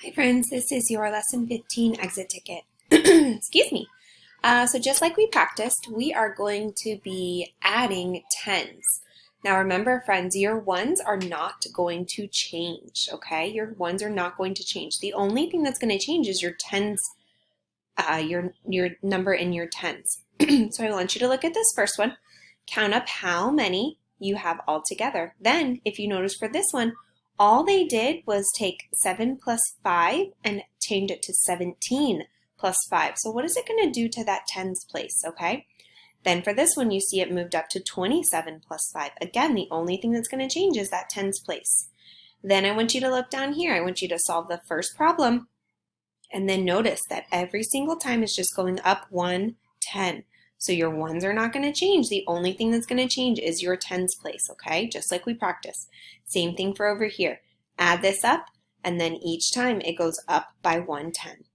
Hi friends, this is your lesson 15 exit ticket. Excuse me. So just like we practiced, we are going to be adding tens. Now remember friends, your ones are not going to change, okay? Your ones are not going to change. The only thing that's going to change is your tens, your number in your tens. So I want you to look at this first one, count up how many you have all together. Then if you notice for this one, all they did was take 7 plus 5 and change it to 17 plus 5. So what is it going to do to that tens place, okay? Then for this one, you see it moved up to 27 plus 5. Again, the only thing that's going to change is that tens place. Then I want you to look down here. I want you to solve the first problem. And then notice that every single time it's just going up 1, 10. So your ones are not going to change. The only thing that's going to change is your tens place, okay? Just like we practiced. Same thing for over here. Add this up, and then each time it goes up by 1 10.